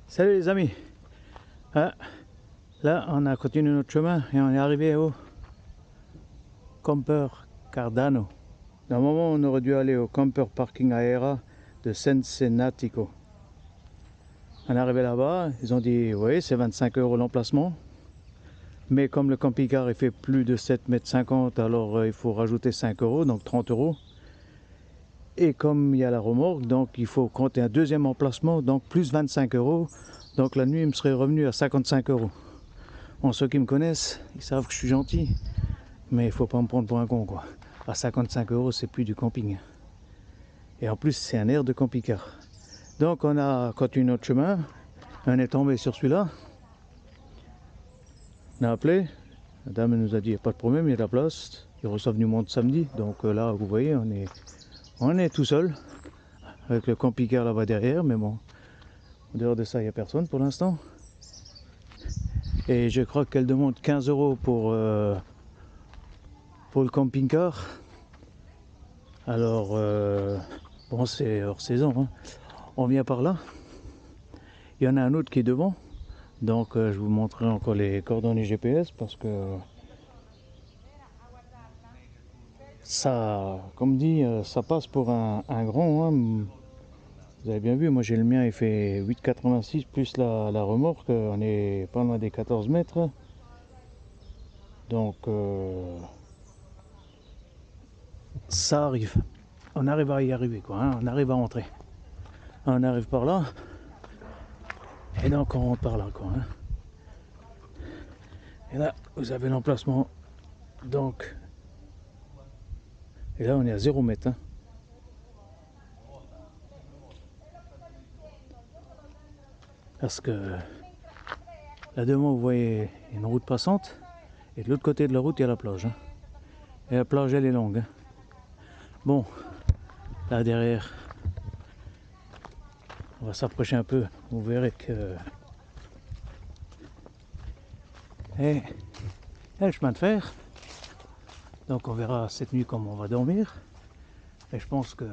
Salut les amis. Ah, là on a continué notre chemin et on est arrivé au Camper Cardano. Normalement on aurait dû aller au Camper Parking Aera de Cesenatico. On est arrivé là-bas, ils ont dit oui c'est 25 € l'emplacement. Mais comme le camping-car il fait plus de 7,50 m, alors il faut rajouter 5 €, donc 30 €. Et comme il y a la remorque, donc il faut compter un deuxième emplacement, donc plus 25 €. Donc la nuit il me serait revenu à 55 €. Bon, ceux qui me connaissent, ils savent que je suis gentil, mais il faut pas me prendre pour un con quoi. À 55 € c'est plus du camping. Et en plus c'est un air de camping-car. Donc on a continué notre chemin, on est tombé sur celui-là. On a appelé, la dame nous a dit il n'y a pas de problème, il y a de la place. Ils reçoivent du monde samedi, donc là vous voyez on est tout seul, avec le camping-car là-bas derrière, mais bon, en dehors de ça il n'y a personne pour l'instant. Et je crois qu'elle demande 15 € pour le camping-car. Alors, bon, c'est hors saison, hein. On vient par là. Il y en a un autre qui est devant. Donc, je vous montrerai encore les coordonnées GPS parce que ça, comme dit, ça passe pour un grand, hein. Vous avez bien vu, moi j'ai le mien, il fait 8,86 plus la remorque. On est pas loin des 14 mètres. Donc, ça arrive. On arrive à y arriver, quoi, hein. On arrive à rentrer. On arrive par là. Et donc on rentre par là, quoi, hein. Et là, vous avez l'emplacement. Donc, et là on est à 0 mètre, hein. Parce que là devant vous voyez une route passante. Et de l'autre côté de la route il y a la plage, hein. Et la plage elle est longue, hein. Bon, là derrière, on va s'approcher un peu. Vous verrez que et le chemin de fer. Donc on verra cette nuit comment on va dormir. Et je pense que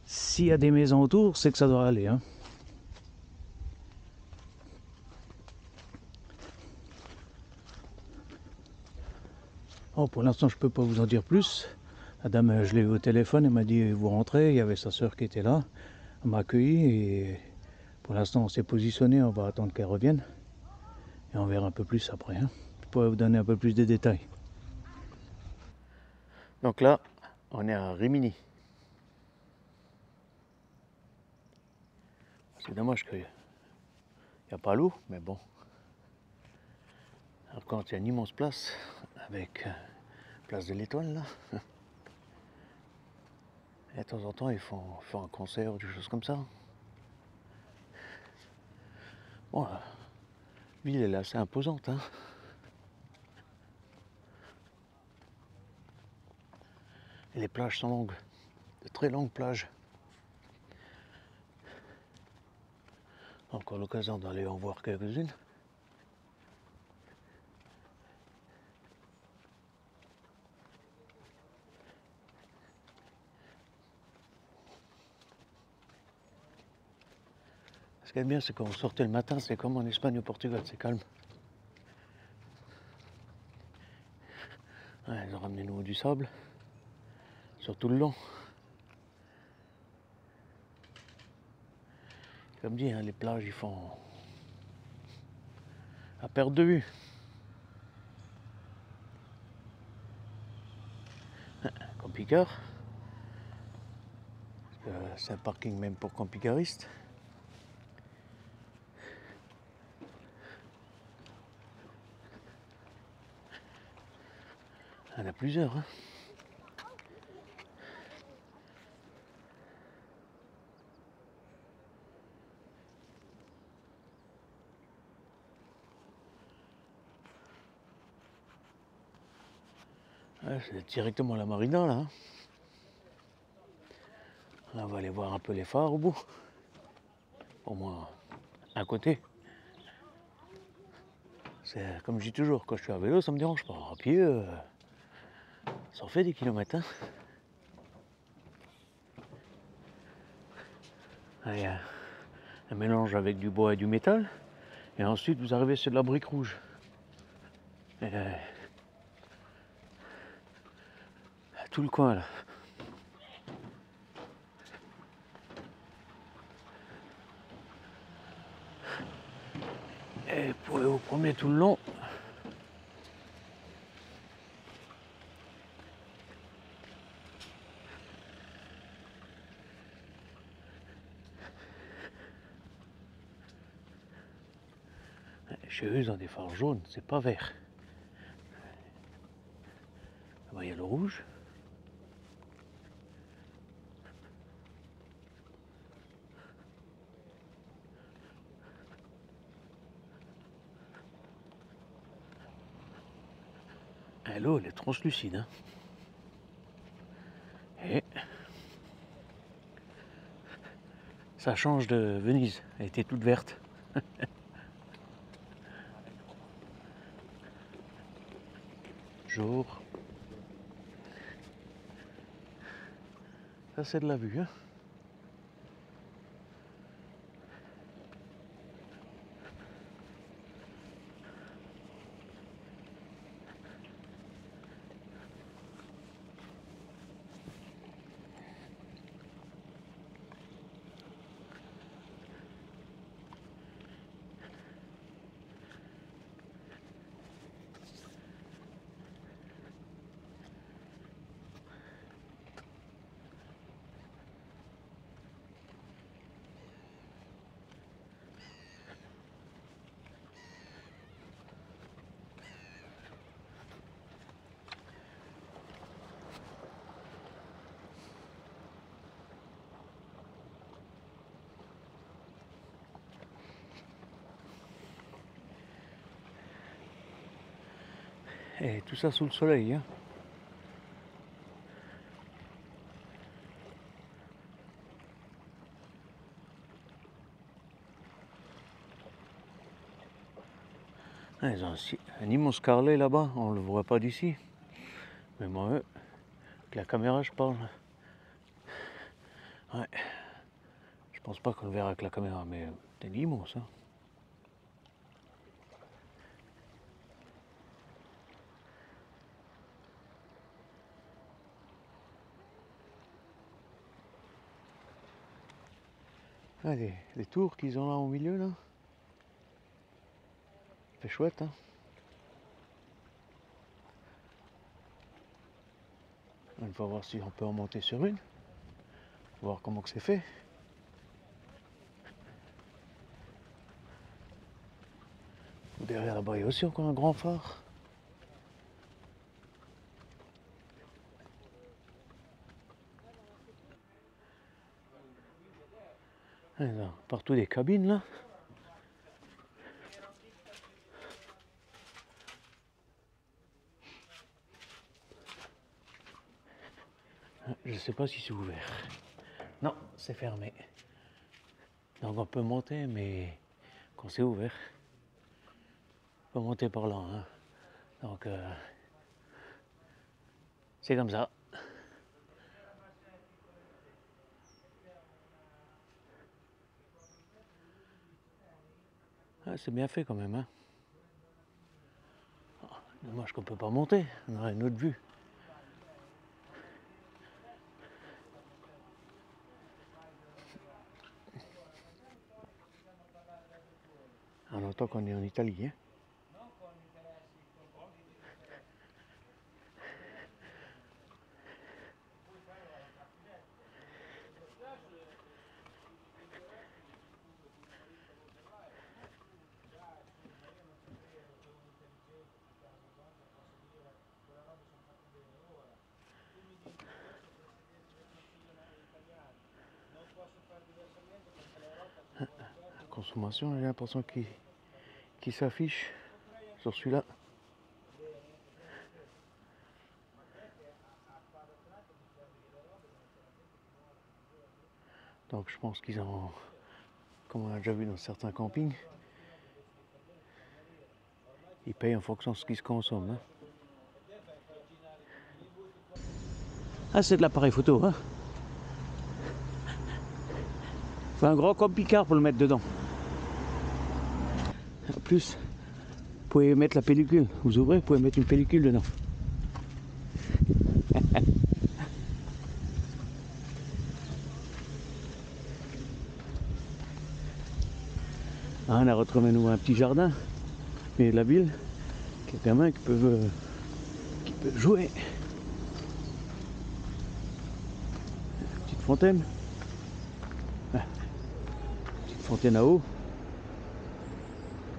s'il y a des maisons autour, c'est que ça doit aller, hein. Oh, pour l'instant, je peux pas vous en dire plus. La dame, je l'ai eu au téléphone, elle m'a dit vous rentrez. Il y avait sa soeur qui était là, elle m'a accueilli et pour l'instant, on s'est positionné. On va attendre qu'elle revienne et on verra un peu plus après, hein. Je pourrais vous donner un peu plus de détails. Donc là, on est à Rimini. C'est dommage qu'il n'y a pas l'eau, mais bon. Alors quand il y a une immense place avec place de l'Étoile là. Et de temps en temps, ils font un concert ou des choses comme ça. Bon, la ville elle est assez imposante, hein. Et les plages sont longues, de très longues plages. Encore l'occasion d'aller en voir quelques-unes. Ce qui est bien, c'est quand vous sortez le matin, c'est comme en Espagne ou au Portugal, c'est calme. Ouais, ils ont ramené nous du sable, sur tout le long. Comme dit, hein, les plages, ils font à perte de vue. Camping-car. C'est un parking même pour camping-caristes. Il y en a plusieurs, hein. Ouais, c'est directement la marina là, hein. Là, on va aller voir un peu les phares au bout. Au moins un côté. C'est comme je dis toujours, quand je suis à vélo, ça me dérange pas. À pied, ça en fait des kilomètres, hein. Allez, un mélange avec du bois et du métal. Et ensuite, vous arrivez sur de la brique rouge. Et, tout le coin là. Et vous pouvez vous promener tout le long. Chez eux, ils ont des phares jaunes, c'est pas vert. Là-bas, il y a le rouge. Et l'eau, elle est translucide. Hein. Et ça change de Venise. Elle était toute verte. Jour. Ça, c'est de la vue. Hein. Et tout ça sous le soleil. Hein. Ah, ils ont un immense carrelet là-bas, on ne le voit pas d'ici. Mais moi, avec la caméra, je parle. Ouais. Je pense pas qu'on le verra avec la caméra, mais c'est immense. Hein. Ah, les tours qu'ils ont là au milieu, là. C'est chouette, hein. On va voir si on peut en monter sur une. Voir comment que c'est fait. Derrière là-bas, il y a aussi encore un grand phare. Ah, là, partout des cabines, là. Je ne sais pas si c'est ouvert. Non, c'est fermé. Donc on peut monter, mais quand c'est ouvert, on peut monter par là. Hein. Donc c'est comme ça. Ah, c'est bien fait quand même. Hein. Oh, dommage qu'on ne peut pas monter, on aurait une autre vue. On entend qu'on est en Italie. Hein. La consommation, j'ai l'impression qu'il s'affiche sur celui-là. Donc je pense qu'ils ont, comme on a déjà vu dans certains campings, ils payent en fonction de ce qui se consomme. Hein. Ah, c'est de l'appareil photo. Hein. Faut un grand camping-car pour le mettre dedans. En plus, vous pouvez mettre la pellicule. Vous ouvrez, vous pouvez mettre une pellicule dedans. Ah, on a retrouvé nous un petit jardin, mais de la ville, qui est gamins qui peuvent jouer. Petite fontaine. Ah, petite fontaine à eau.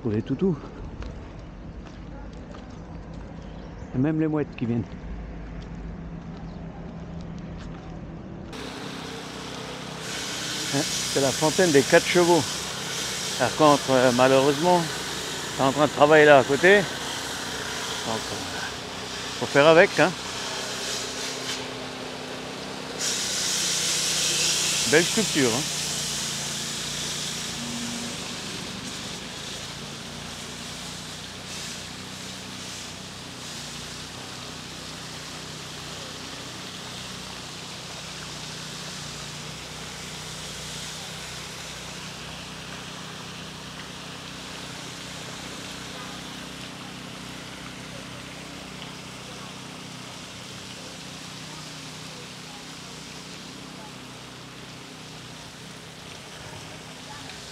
Pour les toutous. Et même les mouettes qui viennent. Hein, c'est la fontaine des 4 chevaux. Par contre, malheureusement, c'est en train de travailler là à côté. Donc, faut faire avec, hein. Belle sculpture, hein.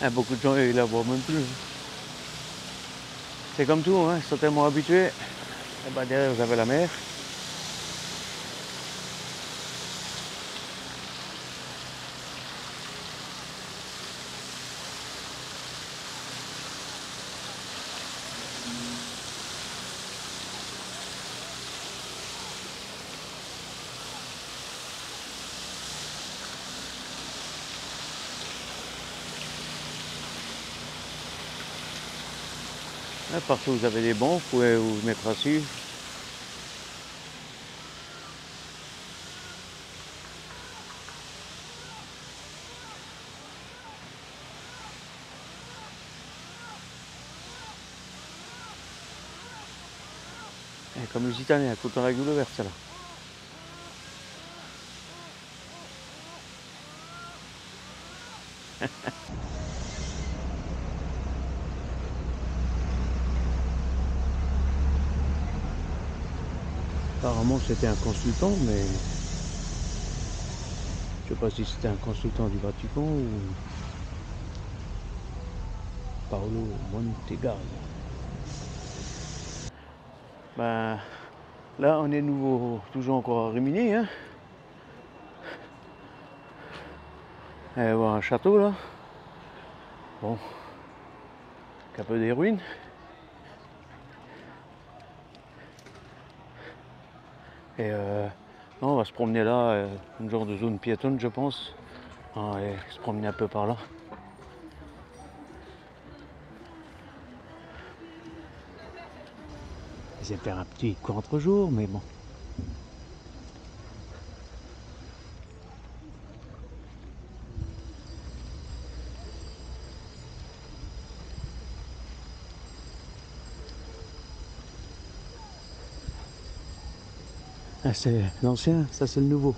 Ah, beaucoup de gens ils la voient même plus. C'est comme tout, hein, ils sont tellement habitués. Et ben derrière vous avez la mer. Là, partout où vous avez des bancs, vous pouvez vous mettre assis. Et comme les Italiens, tout le temps la gueule ouverte, celle-là. Apparemment c'était un consultant, mais je sais pas si c'était un consultant du Vatican ou Paolo Montegal. Ben là on est nouveau, toujours encore à Rimini, hein. Et voir un château là. Bon, un peu des ruines. Et non, on va se promener là, une genre de zone piétonne je pense. On va aller se promener un peu par là. Essayer de faire un petit contre-jour, mais bon. Ah, c'est l'ancien, ça c'est le nouveau.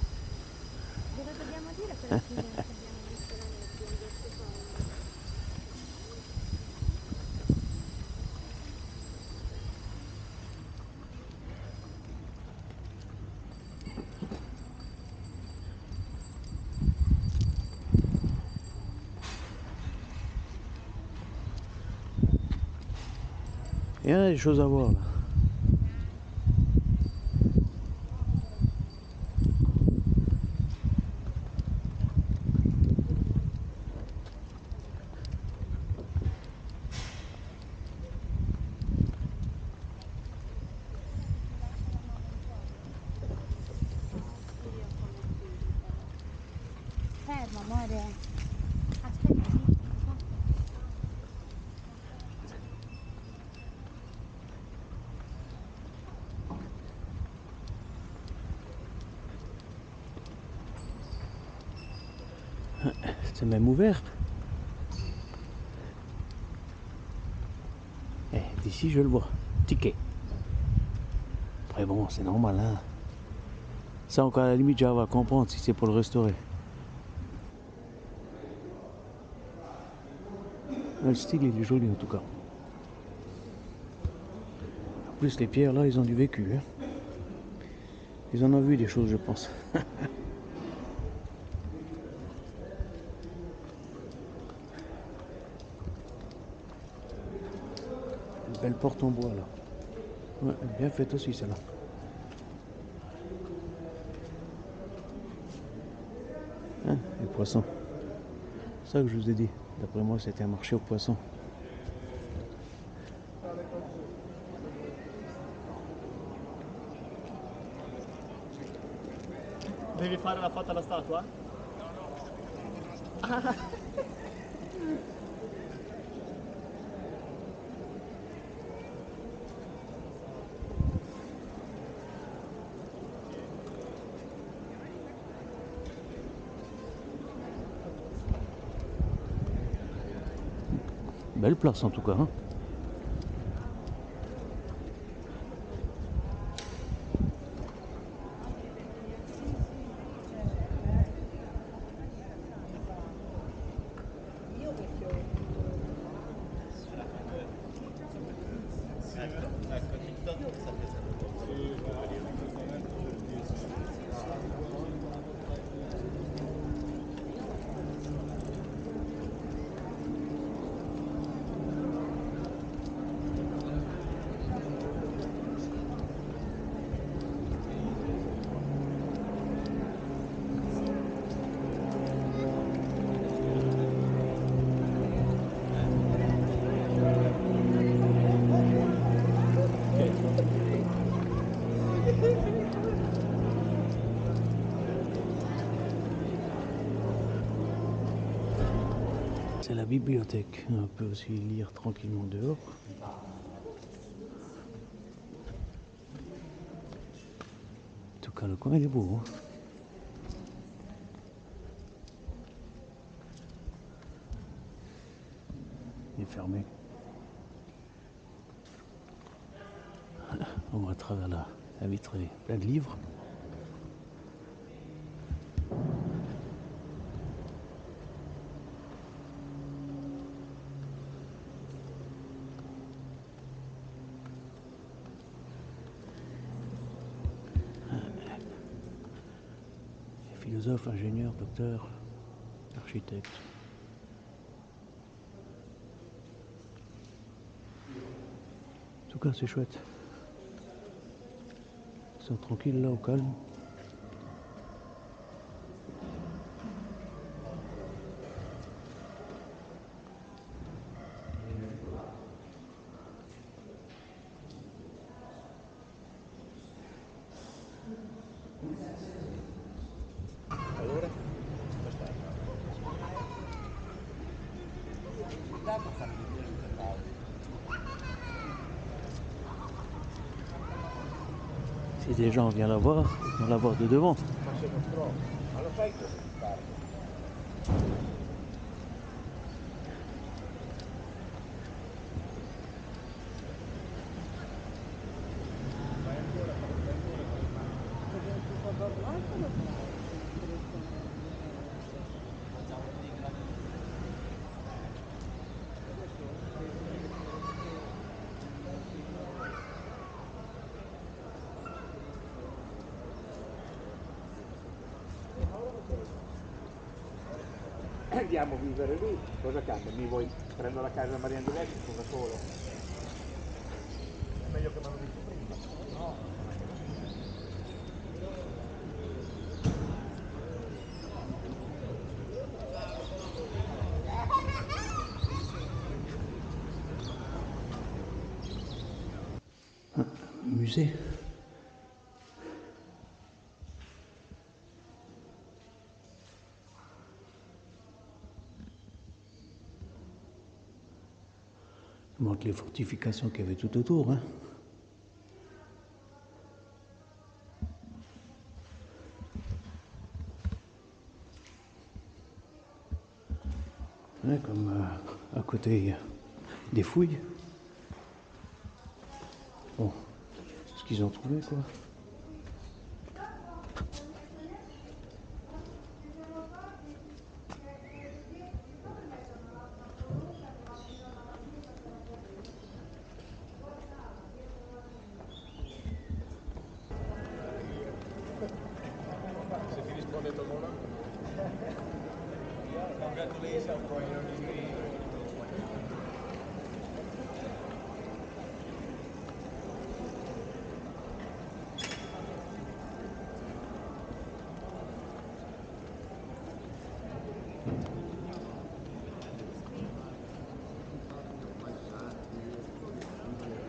Il y a des choses à voir là. Fermo, amore. Aspetta, sì. C'est même ouvert. Eh, d'ici je le vois. Ticket. Après bon, c'est normal, hein. Ça encore à la limite, j'arrive à comprendre si c'est pour le restaurer. Le style il est joli en tout cas. En plus les pierres là ils ont du vécu. Hein. Ils en ont vu des choses je pense. Une belle porte en bois là. Ouais, bien faite aussi celle-là. Hein, les poissons. C'est ça que je vous ai dit. D'après moi c'était un marché aux poissons. Devi fare la foto alla statua? Belle place en tout cas. Hein. C'est la bibliothèque. On peut aussi lire tranquillement dehors. En tout cas, le coin il est beau. Hein. Il est fermé. On voit à travers la vitrée plein de livres. Philosophe, ingénieur, docteur, architecte. En tout cas, c'est chouette. Ils sont tranquilles là, au calme. Si des gens viennent la voir, ils vont la voir de devant. Andiamo a vivere lì, cosa cambia? Mi vuoi prendo la casa a Mariano di Vecchio, sono da solo. È meglio che me lo dici prima. No. Musée. Il montre les fortifications qu'il y avait tout autour. Hein. Ouais, comme à côté des fouilles. Bon, ce qu'ils ont trouvé quoi.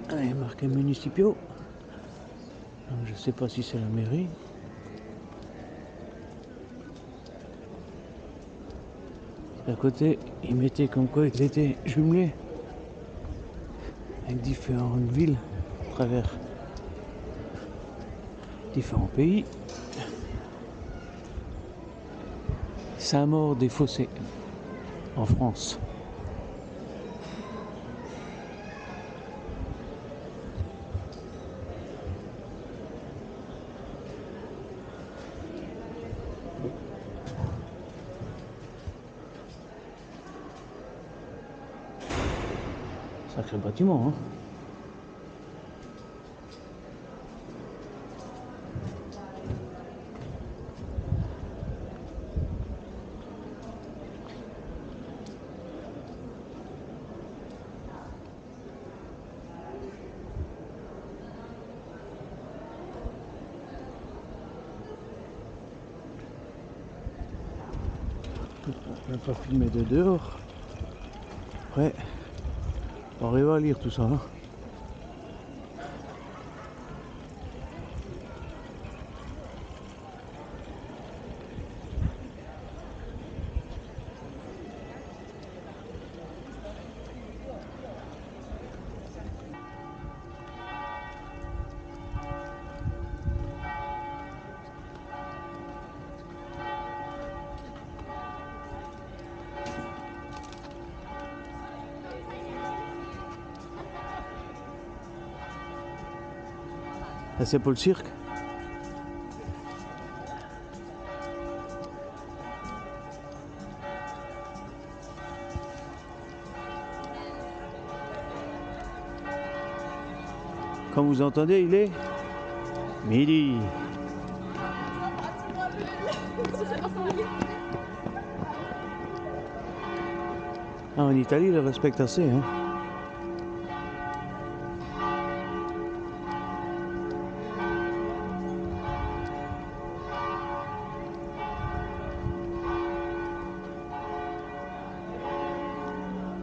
Ah, il y a marqué municipaux. Donc je sais pas si c'est la mairie. À côté, ils mettaient comme quoi il était jumelé avec différentes villes à travers différents pays. Saint-Maur-des-Fossés en France. Sacré bâtiment, hein. On n'a pas filmé de dehors. Ouais. On arrive à lire tout ça, hein. Là, c'est pour le cirque. Comme vous entendez, il est midi. Ah, en Italie, ils respectent assez, hein.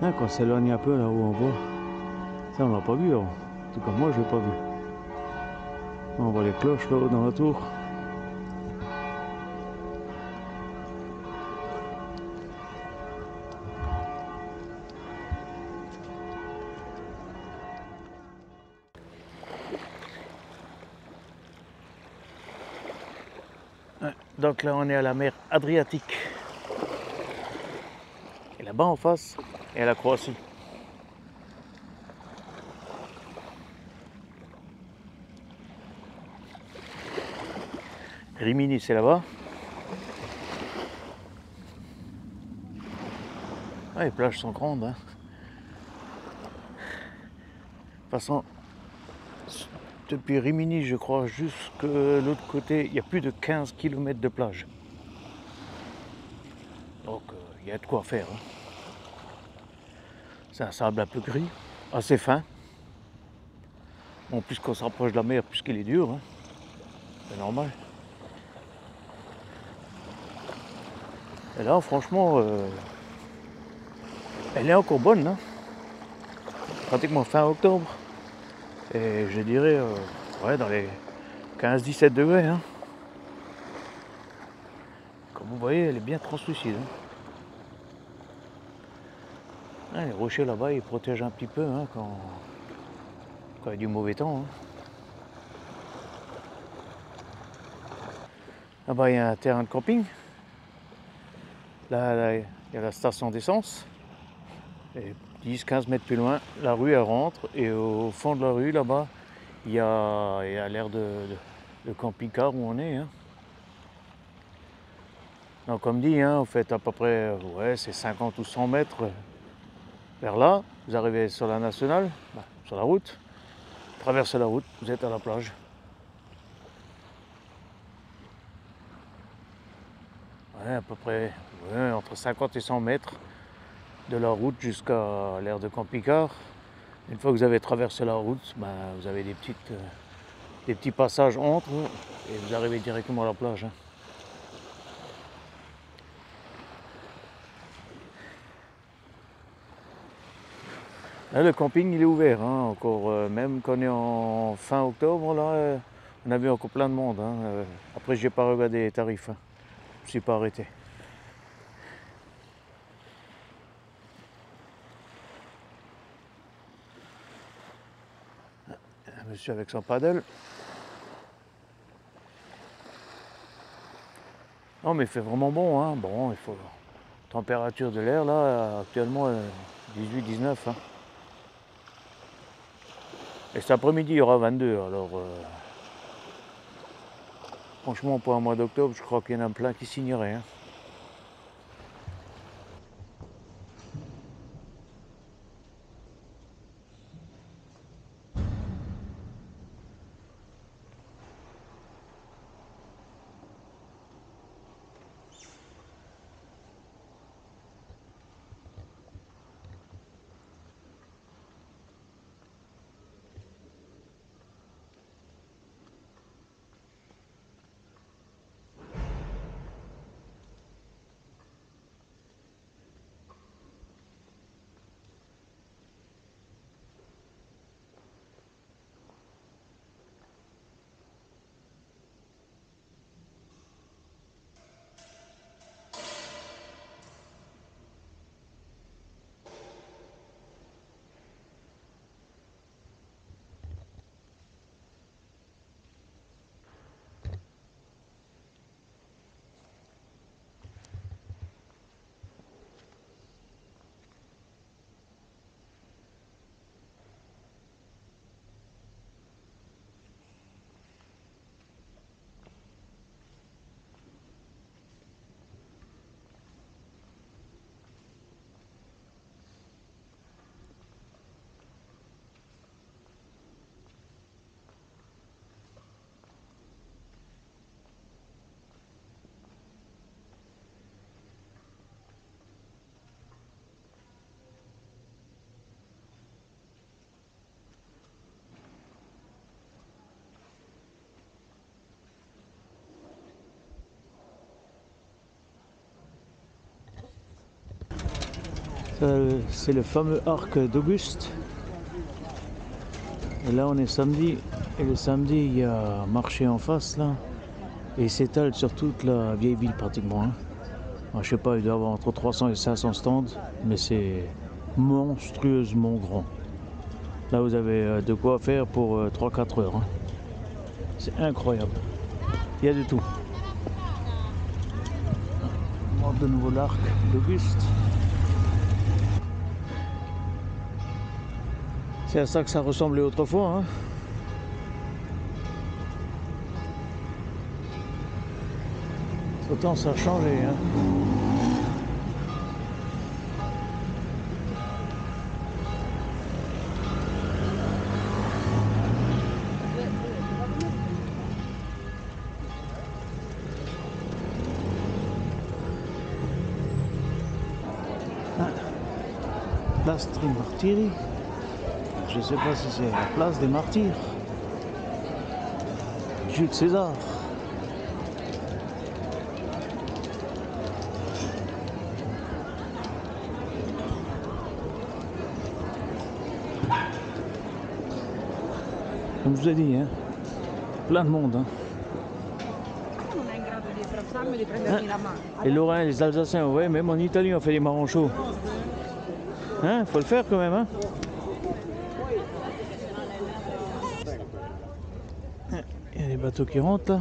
Ah, quand on s'éloigne un peu là où on voit, ça on l'a pas vu avant. En tout cas moi je l'ai pas vu. On voit les cloches là-haut dans la tour. Donc là on est à la mer Adriatique. Et là-bas en face, il y a la Croatie. Rimini c'est là-bas. Ouais, les plages sont grandes, hein. De toute façon, depuis Rimini, je crois, jusqu'à l'autre côté, il y a plus de 15 km de plage. Donc, il y a de quoi faire, hein. C'est un sable un peu gris, assez fin. Bon, plus qu'on se rapproche de la mer, plus qu'il est dur, hein. C'est normal. Et là, franchement, elle est encore bonne, hein. Pratiquement fin octobre. Et je dirais, ouais, dans les 15-17 degrés, hein. Comme vous voyez, elle est bien translucide, hein. Ah, les rochers là-bas, ils protègent un petit peu, hein, quand il y a du mauvais temps, hein. Là-bas, il y a un terrain de camping. Là, il y a la station d'essence. Et 10-15 mètres plus loin, la rue elle rentre. Et au fond de la rue, là-bas, il y a l'air de camping-car où on est, hein. Donc, comme dit, hein, vous faites à peu près, ouais, c'est 50 ou 100 mètres vers là. Vous arrivez sur la nationale, sur la route. Traversez la route, vous êtes à la plage. Ouais, à peu près, ouais, entre 50 et 100 mètres de la route jusqu'à l'aire de camping-car. Une fois que vous avez traversé la route, ben, vous avez des petits passages entre et vous arrivez directement à la plage. Hein. Là, le camping il est ouvert, hein, encore, même quand on est en fin octobre, là, on a vu encore plein de monde. Hein. Après, j'ai pas regardé les tarifs, hein. Je ne suis pas arrêté. Un monsieur avec son paddle. Non, mais il fait vraiment bon, hein. Bon, il faut. Température de l'air là, actuellement 18-19. Hein. Et cet après-midi, il y aura 22. Alors, franchement, pour un mois d'octobre, je crois qu'il y en a plein qui signeraient. Hein. C'est le fameux arc d'Auguste. Et là on est samedi. Et le samedi il y a un marché en face là. Et il s'étale sur toute la vieille ville pratiquement. Hein. Alors, je sais pas, il doit y avoir entre 300 et 500 stands. Mais c'est monstrueusement grand. Là vous avez de quoi faire pour 3-4 heures. Hein. C'est incroyable. Il y a de tout. On monte de nouveau l'arc d'Auguste. C'est à ça que ça ressemblait autrefois. Hein. Autant ça a changé. Hein. Place Trimartiri. Je ne sais pas si c'est la place des martyrs. Jules César. Comme je vous ai dit, hein, plein de monde. Hein. Les Lorrains, les Alsaciens, ouais, même en Italie on fait des marrons chauds. Hein, faut le faire quand même. Hein. Il y a des bateaux qui rentrent là.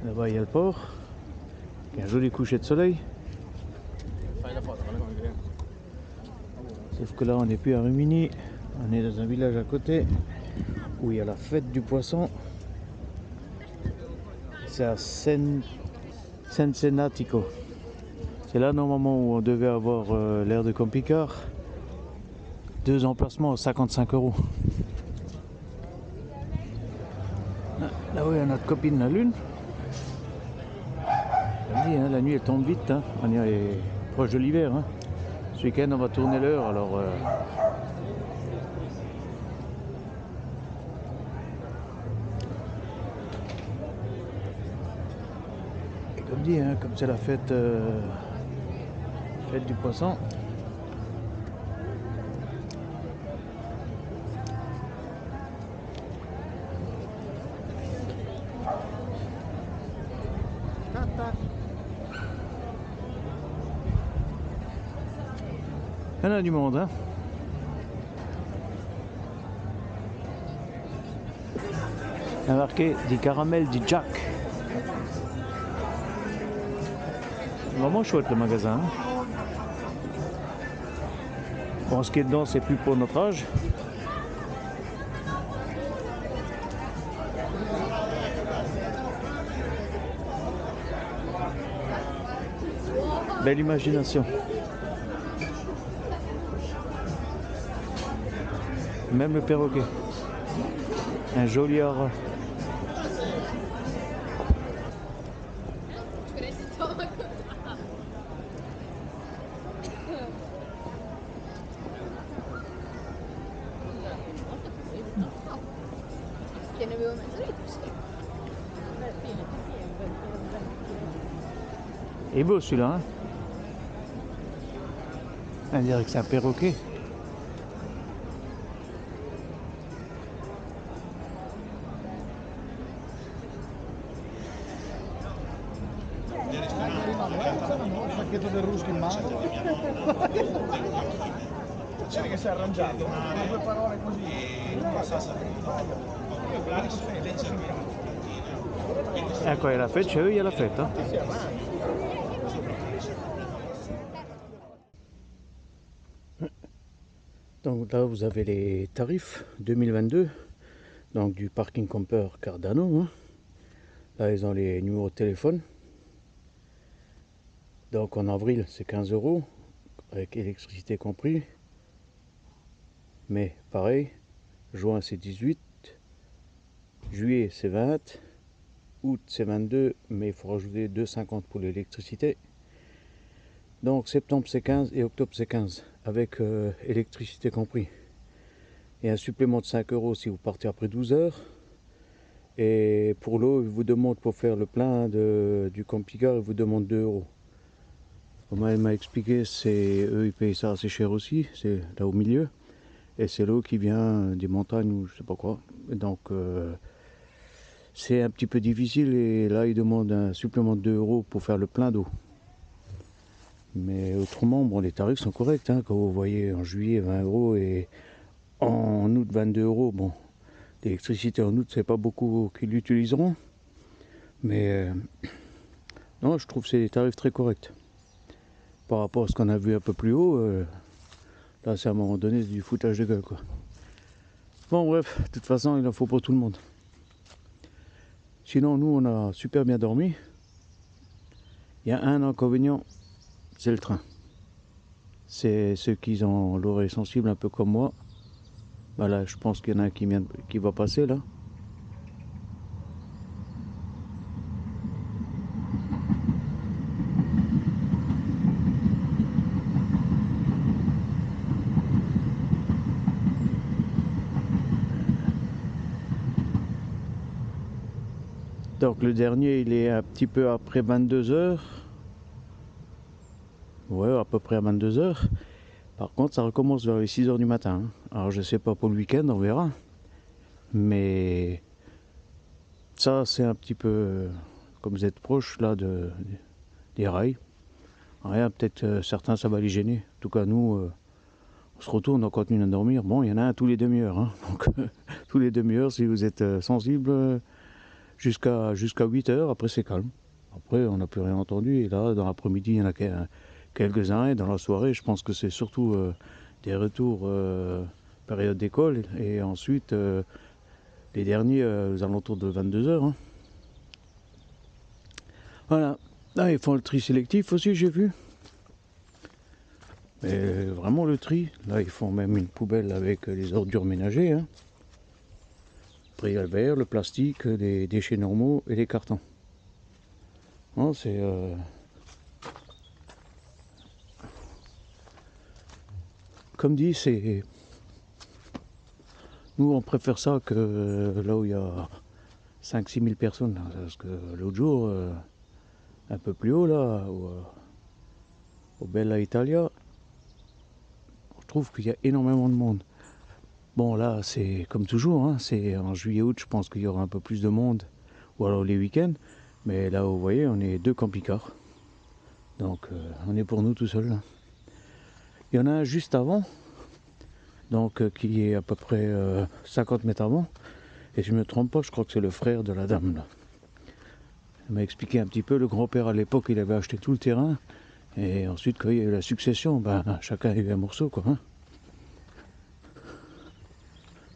Là-bas il y a le port. Il y a un joli coucher de soleil. Sauf que là on n'est plus à Rimini. On est dans un village à côté où il y a la fête du poisson. C'est à Cesenatico. C'est là normalement où on devait avoir l'aire de camping-car. 2 emplacements à 55 €. Là où il y a notre copine la lune. Comme dit, hein, la nuit elle tombe vite, hein. On est proche de l'hiver. Hein. Ce week-end on va tourner l'heure, alors et comme dit, hein, comme c'est la fête, fête du poisson. Il y en a du monde, hein. Il y a marqué des caramels du Jack. Vraiment chouette le magasin. Hein. Bon, ce qui est dedans, c'est plus pour notre âge. Belle imagination. Même le perroquet. Un joli hara. Il est beau celui-là, hein. On dirait que c'est un perroquet. Pacchetto del rusco in mano. C'è che si è arrangiato, due parole così. Quand il y a la fête, chez eux, il y a la fête. Hein. Donc là, vous avez les tarifs 2022, donc du parking camper Cardano. Hein. Là, ils ont les numéros de téléphone. Donc en avril, c'est 15 €, avec électricité compris. Mais pareil, juin, c'est 18. Juillet, c'est 20. Août, c'est 22, mais il faut rajouter 2,50 pour l'électricité. Donc septembre, c'est 15 et octobre, c'est 15, avec électricité compris. Et un supplément de 5 € si vous partez après 12 heures. Et pour l'eau, ils vous demandent, pour faire le plein du camping-car, ils vous demandent 2 €. Comme elle m'a expliqué, c'est eux, ils payent ça assez cher aussi, c'est là au milieu. Et c'est l'eau qui vient des montagnes ou je sais pas quoi. Et donc c'est un petit peu difficile et là ils demandent un supplément de 2 € pour faire le plein d'eau. Mais autrement, bon, les tarifs sont corrects. Hein, quand vous voyez en juillet 20 € et en août 22 €, bon, l'électricité en août, c'est pas beaucoup qui l'utiliseront. Mais non, je trouve que c'est des tarifs très corrects. Par rapport à ce qu'on a vu un peu plus haut, là c'est à un moment donné du foutage de gueule, quoi. Bon bref, de toute façon il en faut pour tout le monde. Sinon nous on a super bien dormi. Il y a un inconvénient, c'est le train. C'est ceux qui ont l'oreille sensible un peu comme moi. Bah là je pense qu'il y en a un qui va passer là. Donc le dernier il est un petit peu après 22 heures. Ouais, à peu près à 22 heures. Par contre ça recommence vers les 6 heures du matin. Hein. Alors je sais pas pour le week-end, on verra. Mais ça c'est un petit peu, comme vous êtes proche là des rails. Rien, peut-être certains ça va les gêner. En tout cas nous, on se retourne, on continue à dormir. Bon, il y en a un tous les demi-heures. Hein. Donc tous les demi-heures si vous êtes sensible jusqu'à 8 heures, après c'est calme. Après on n'a plus rien entendu et là dans l'après-midi il y en a quelques-uns et dans la soirée je pense que c'est surtout des retours période d'école et ensuite les derniers aux alentours de 22 heures. Hein. Voilà, là ils font le tri sélectif aussi, j'ai vu. Mais vraiment le tri, là ils font même une poubelle avec les ordures ménagères. Hein. Après il y a le verre, le plastique, les déchets normaux et les cartons. Non, c'est... Comme dit, c'est... Nous, on préfère ça que là où il y a 5-6 000 personnes. Là, parce que l'autre jour, un peu plus haut, là, au Bella Italia, je trouve qu'il y a énormément de monde. Bon, là, c'est comme toujours, hein, c'est en juillet-août, je pense qu'il y aura un peu plus de monde, ou alors les week-ends. Mais là, vous voyez, on est 2 camping-cars. Donc, on est pour nous tout seuls. Là. Il y en a un juste avant, donc qui est à peu près 50 mètres avant. Et si je ne me trompe pas, je crois que c'est le frère de la dame. Là. Il m'a expliqué un petit peu, le grand-père à l'époque, il avait acheté tout le terrain. Et ensuite, quand il y a eu la succession, ben, chacun a eu un morceau, quoi. Hein.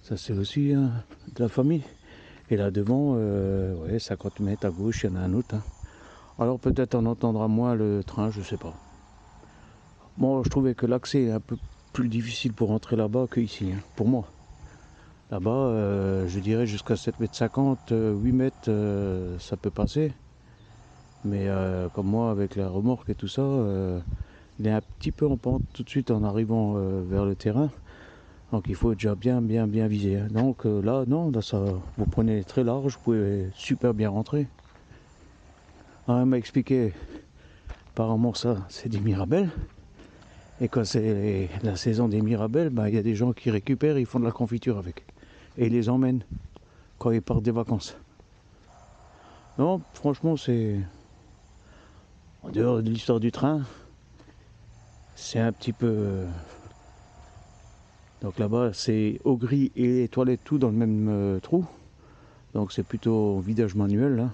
Ça, c'est aussi de la famille. Et là devant, ouais, 50 mètres à gauche, il y en a un autre. Hein. Alors peut-être on entendra moins le train, je sais pas. Bon, je trouvais que l'accès est un peu plus difficile pour entrer là-bas qu'ici, hein, pour moi. Là-bas, je dirais jusqu'à 7,50 m, 8 mètres, ça peut passer. Mais comme moi, avec la remorque et tout ça, il est un petit peu en pente tout de suite en arrivant vers le terrain. Donc il faut déjà bien viser. Hein. Donc là, non, là, ça, vous prenez très large, vous pouvez super bien rentrer. Alors, elle m'a expliqué, apparemment ça, c'est des mirabelles. Et quand c'est la saison des mirabelles, ben, y a des gens qui récupèrent, ils font de la confiture avec. Et ils les emmènent quand ils partent des vacances. Non, franchement, c'est... En dehors de l'histoire du train, c'est un petit peu... Donc là-bas, c'est eau gris et les toilettes tout dans le même trou. Donc c'est plutôt vidage manuel là.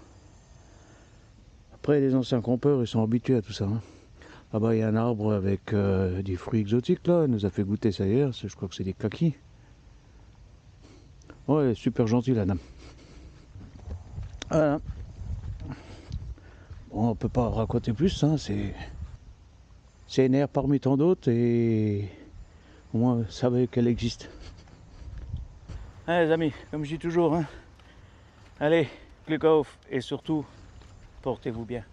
Après les anciens campeurs ils sont habitués à tout ça. Hein. Là-bas il y a un arbre avec des fruits exotiques là, elle nous a fait goûter ça hier, je crois que c'est des kakis. Ouais, super gentil la dame. Voilà. Bon, on peut pas raconter plus, hein, c'est une aire parmi tant d'autres et au moins vous savez qu'elle existe. Allez les amis, comme je dis toujours, hein. Allez, click off et surtout, portez-vous bien.